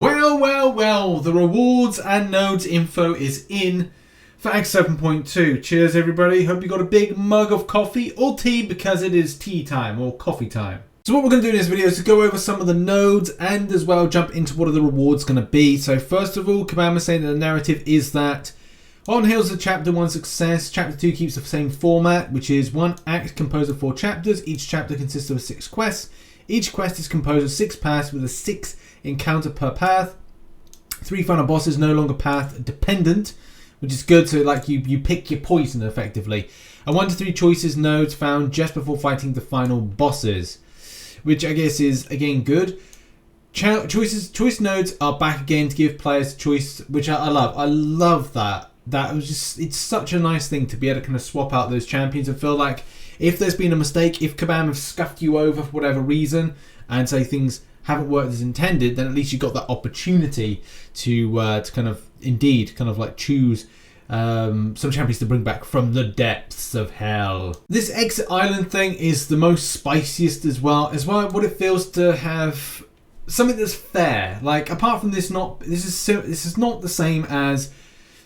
Well, the rewards and nodes info is in for Act 7.2. Cheers, everybody. Hope you got a big mug of coffee or tea because it is tea time or coffee time. So what we're going to do in this video is to go over some of the nodes and as well jump into what are the rewards going to be. So first of all, Kabam is saying that the narrative is that on Hills of Chapter 1 success, Chapter 2 keeps the same format, which is one act composed of 4 chapters. Each chapter consists of 6 quests. Each quest is composed of 6 paths with a 6 encounter per path. 3 final bosses, no longer path dependent, which is good. So like you pick your poison effectively. And 1 to 3 choices nodes found just before fighting the final bosses, which I guess is again good. Choice nodes are back again to give players choice, which I love. I love that. That was just, it's such a nice thing to be able to kind of swap out those champions and feel like if there's been a mistake, if Kabam have scuffed you over for whatever reason and say things haven't worked as intended, then at least you've got that opportunity to kind of indeed kind of like choose some champions to bring back from the depths of hell. This exit island thing is the most spiciest as well what it feels to have something that's fair. Like apart from this, this is not the same as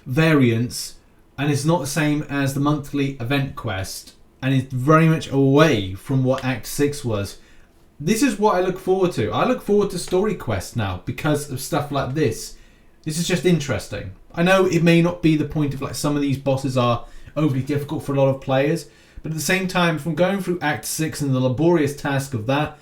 variants, and it's not the same as the monthly event quest, and it's very much away from what Act 6 was. This is what I look forward to. I look forward to story quests now because of stuff like this. This is just interesting. I know it may not be the point of like some of these bosses are overly difficult for a lot of players, but at the same time, from going through Act 6 and the laborious task of that,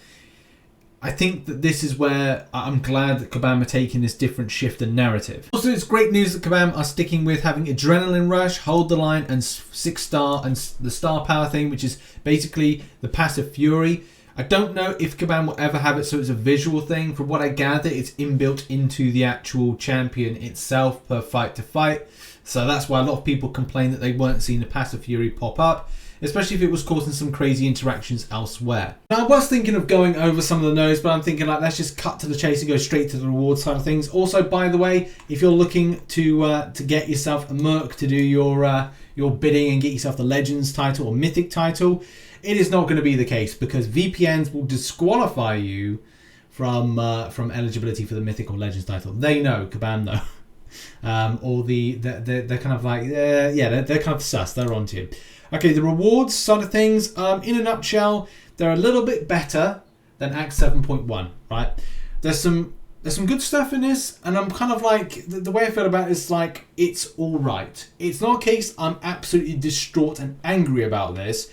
I think that this is where I'm glad that Kabam are taking this different shift in narrative. Also, it's great news that Kabam are sticking with having Adrenaline Rush, Hold the Line, and 6-star and the Star Power thing, which is basically the passive Fury. I don't know if Kabam will ever have it so it's a visual thing. From what I gather, it's inbuilt into the actual champion itself per fight to fight. So that's why a lot of people complain that they weren't seeing the passive Fury pop up, especially if it was causing some crazy interactions elsewhere. Now, I was thinking of going over some of the nodes, but I'm thinking like let's just cut to the chase and go straight to the reward side of things. Also, by the way, if you're looking to get yourself a merc to do your bidding and get yourself the Legends title or Mythic title, it is not going to be the case because VPNs will disqualify you from eligibility for the Mythic or Legends title. They know, Kabam know. They're kind of like they're kind of sus. They're onto you. Okay, the rewards side of things, in a nutshell, they're a little bit better than Act 7.1, right? There's some good stuff in this, and I'm kind of like, the way I feel about it is like, it's all right. It's not a case I'm absolutely distraught and angry about this,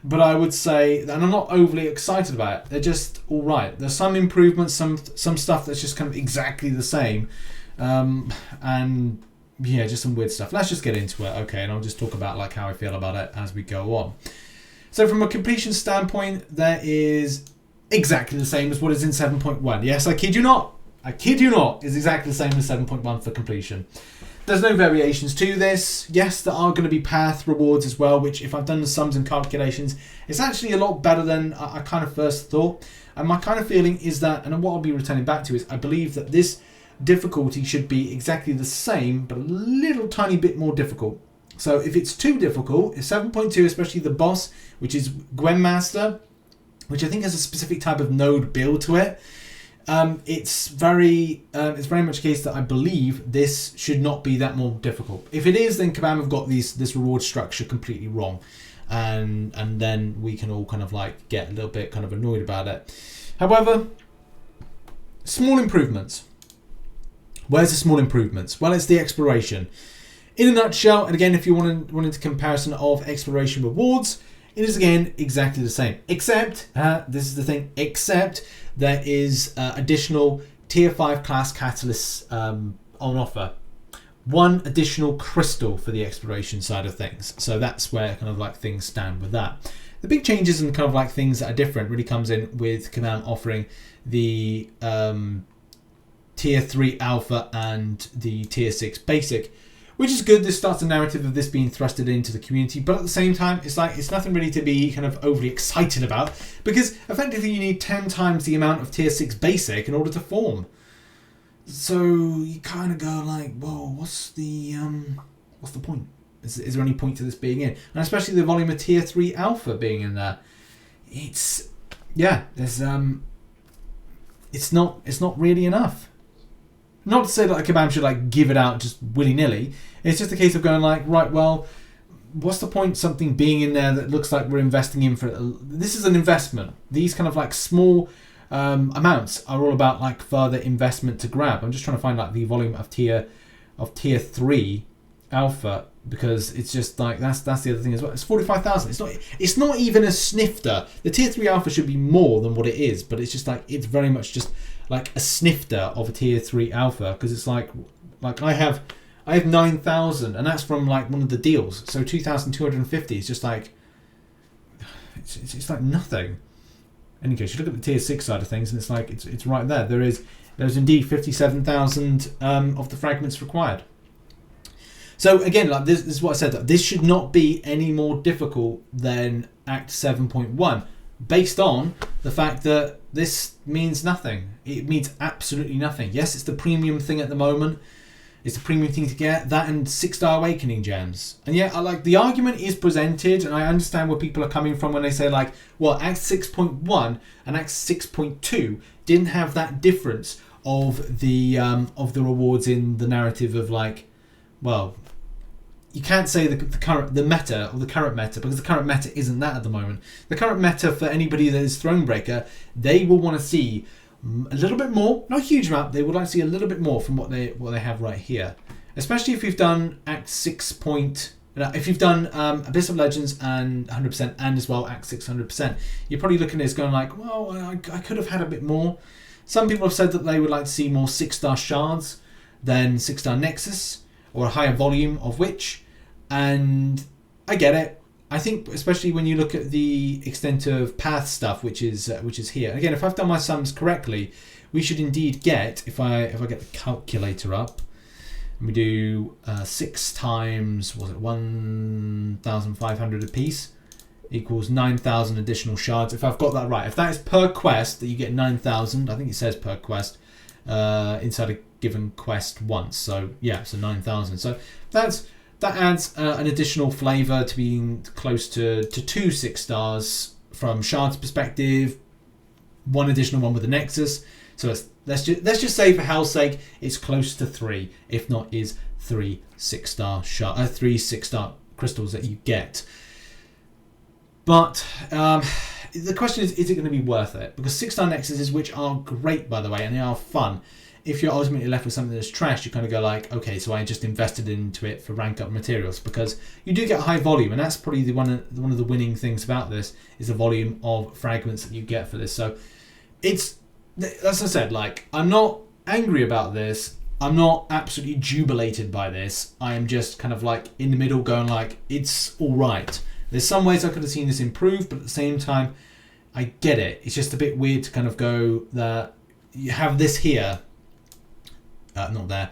but I would say, and I'm not overly excited about it, they're just all right. There's some improvements, some stuff that's just kind of exactly the same, and yeah, just some weird stuff. Let's just get into it, okay, and I'll just talk about like how I feel about it as we go on. So from a completion standpoint, there is exactly the same as what is in 7.1. Yes, I kid you not. I kid you not. It's exactly the same as 7.1 for completion. There's no variations to this. Yes, there are going to be path rewards as well, which if I've done the sums and calculations, it's actually a lot better than I kind of first thought. And my kind of feeling is that, and what I'll be returning back to is, I believe that this difficulty should be exactly the same, but a little tiny bit more difficult. So if it's too difficult, if 7.2, especially the boss, which is Gwemmaster, which I think has a specific type of node build to it, it's very much a case that I believe this should not be that more difficult. If it is, then Kabam have got this reward structure completely wrong, and then we can all kind of like get a little bit kind of annoyed about it. However, small improvements. Where's the small improvements? Well, it's the exploration. In a nutshell, and again, if you wanted a comparison of exploration rewards, it is again exactly the same. Except, this is the thing, except there is additional tier 5 class catalysts on offer. 1 additional crystal for the exploration side of things. So that's where kind of like things stand with that. The big changes and kind of like things that are different really comes in with Kabam offering the Tier 3 Alpha and the Tier 6 Basic, which is good. This starts a narrative of this being thrusted into the community, but at the same time, it's like it's nothing really to be kind of overly excited about because effectively you need 10 times the amount of Tier 6 Basic in order to form. So you kind of go like, whoa, what's the point? Is there any point to this being in? And especially the volume of Tier 3 Alpha being in there. There's it's not really enough. Not to say that like Kabam should like give it out just willy-nilly. It's just a case of going like, right, well, what's the point something being in there that looks like we're investing in for... This is an investment. These kind of like small amounts are all about like further investment to grab. I'm just trying to find like the volume of tier 3 alpha, because it's just like that's the other thing as well. It's 45,000. It's not even a snifter. The tier 3 alpha should be more than what it is, but it's just like it's very much just like a snifter of a tier 3 alpha, because it's like I have 9,000, and that's from like one of the deals. So 2,250 is just like it's like nothing. In any case, you look at the tier 6 side of things, and it's like it's right there. There's indeed 57,000 of the fragments required. So again, like this is what I said, that this should not be any more difficult than Act 7.1, based on the fact that this means nothing. It means absolutely nothing. Yes, it's the premium thing at the moment. It's the premium thing to get, that and 6-star awakening gems. And yeah, I like the argument is presented, and I understand where people are coming from when they say like, well, Act 6.1 and Act 6.2 didn't have that difference of the rewards in the narrative of like, well, you can't say the meta or the current meta, because the current meta isn't that at the moment. The current meta for anybody that is Thronebreaker, they will want to see a little bit more, not a huge amount. They would like to see a little bit more from what they have right here, especially if you've done Act 6. If you've done Abyss of Legends and 100%, and as well Act 6 100%, you're probably looking at this going like, well, I could have had a bit more. Some people have said that they would like to see more 6-star shards than 6-star nexus, or a higher volume of which. And I get it. I think especially when you look at the extent of path stuff, which is here. Again, if I've done my sums correctly, we should indeed get, if I get the calculator up, and we do 6 times, was it 1,500 a piece, equals 9,000 additional shards. If I've got that right, if that is per quest that you get 9,000, I think it says per quest inside a given quest once. So yeah, so 9,000. So that adds an additional flavour to being close to 2 6 stars from Shard's perspective, one additional one with the Nexus. So let's just say for hell's sake, it's close to 3, if not is 3 6-star shard, 3 6-star crystals that you get. But the question is it going to be worth it? Because 6-star Nexuses, which are great by the way, and they are fun, if you're ultimately left with something that's trash, you kind of go like, okay, so I just invested into it for rank up materials, because you do get high volume, and that's probably one of the winning things about this is the volume of fragments that you get for this. So it's, as I said, like, I'm not angry about this. I'm not absolutely jubilated by this. I am just kind of like in the middle going like, it's all right. There's some ways I could have seen this improve, but at the same time, I get it. It's just a bit weird to kind of go that you have this here, not there.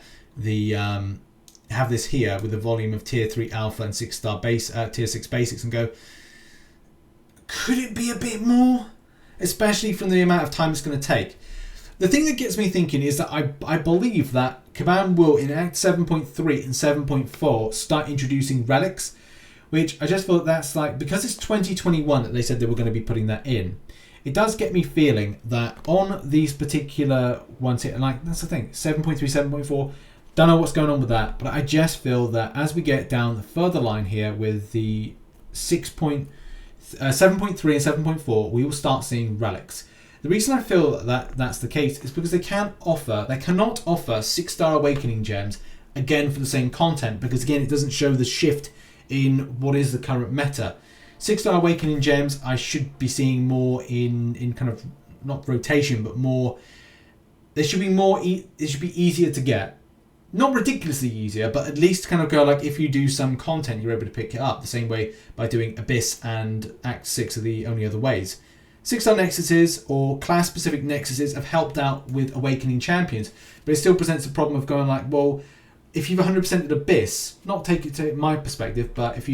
Have this here with the volume of tier 3 alpha and 6-star base, tier 6 basics, and go, could it be a bit more? Especially from the amount of time it's going to take. The thing that gets me thinking is that I believe that Kabam will in Act 7.3 and 7.4 start introducing relics, which I just thought that's like, because it's 2021 that they said they were going to be putting that in. It does get me feeling that on these particular ones here, like that's the thing, 7.3, 7.4, don't know what's going on with that, but I just feel that as we get down the further line here with the 7.3 and 7.4, we will start seeing relics. The reason I feel that that's the case is because they cannot offer 6-star awakening gems again for the same content, because again it doesn't show the shift in what is the current meta. 6-star awakening gems I should be seeing more in kind of not rotation, but more, they should be more it should be easier to get. Not ridiculously easier, but at least kind of go like, if you do some content you're able to pick it up the same way by doing Abyss and Act 6 are the only other ways. 6-star nexuses or class specific nexuses have helped out with awakening champions, but it still presents a problem of going like, well, if you've 100%ed Abyss, not take it to my perspective, but if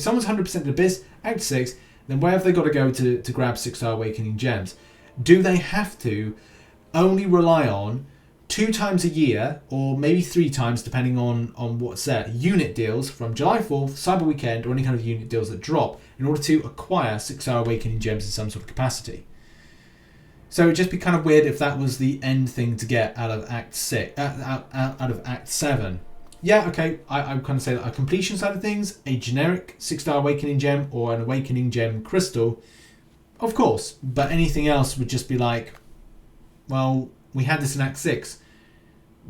someone's 100%ed Abyss, Act 6, then where have they got to go to grab 6-star awakening gems? Do they have to only rely on 2 times a year, or maybe 3 times depending on what's there, unit deals from July 4th, Cyber Weekend, or any kind of unit deals that drop in order to acquire 6-star awakening gems in some sort of capacity? So it'd just be kind of weird if that was the end thing to get out of Act 6, out of Act 7. Yeah, okay, I would kind of say that a completion side of things, a generic 6-star Awakening Gem or an Awakening Gem Crystal, of course. But anything else would just be like, well, we had this in Act 6.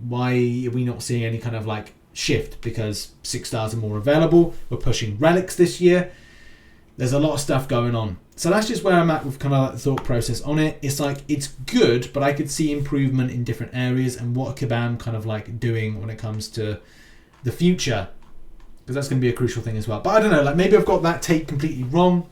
Why are we not seeing any kind of like shift? Because 6 stars are more available. We're pushing relics this year. There's a lot of stuff going on. So that's just where I'm at with kind of like the thought process on it. It's like, it's good, but I could see improvement in different areas and what Kabam kind of like doing when it comes to the future, because that's going to be a crucial thing as well. But I don't know, like maybe I've got that take completely wrong.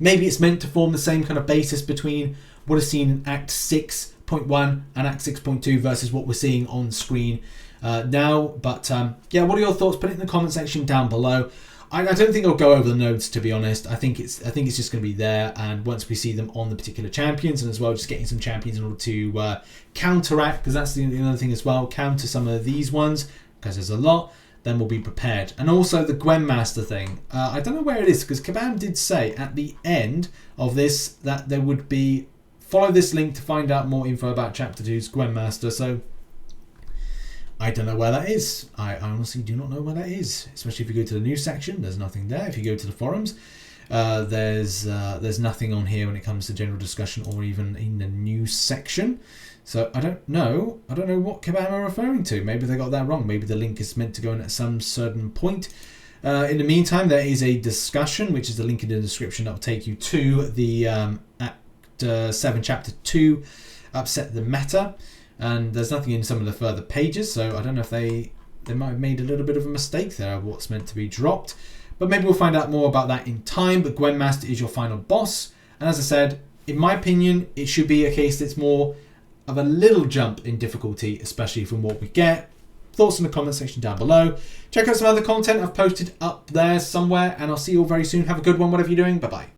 Maybe it's meant to form the same kind of basis between what is seen in Act 6.1 and Act 6.2 versus what we're seeing on screen now. But yeah, what are your thoughts? Put it in the comment section down below. I don't think I'll go over the nodes, to be honest. I think it's just going to be there, and once we see them on the particular champions, and as well just getting some champions in order to counteract, because that's the other thing as well, counter some of these ones, because there's a lot, then we'll be prepared. And also the Gwendmaster thing. I don't know where it is, because Kabam did say at the end of this that there would be, follow this link to find out more info about Chapter 2's Gwendmaster, so I don't know where that is. I honestly do not know where that is. Especially if you go to the news section, there's nothing there. If you go to the forums, there's nothing on here when it comes to general discussion or even in the news section. So I don't know. I don't know what Kabam are referring to. Maybe they got that wrong. Maybe the link is meant to go in at some certain point. In the meantime, there is a discussion, which is the link in the description that will take you to the Act 7 Chapter 2, Upset the Meta. And there's nothing in some of the further pages, so I don't know if they might have made a little bit of a mistake there of what's meant to be dropped. But maybe we'll find out more about that in time. But Gwendmaster is your final boss. And as I said, in my opinion, it should be a case that's more of a little jump in difficulty, especially from what we get. Thoughts in the comment section down below. Check out some other content I've posted up there somewhere, and I'll see you all very soon. Have a good one, whatever you're doing. Bye-bye.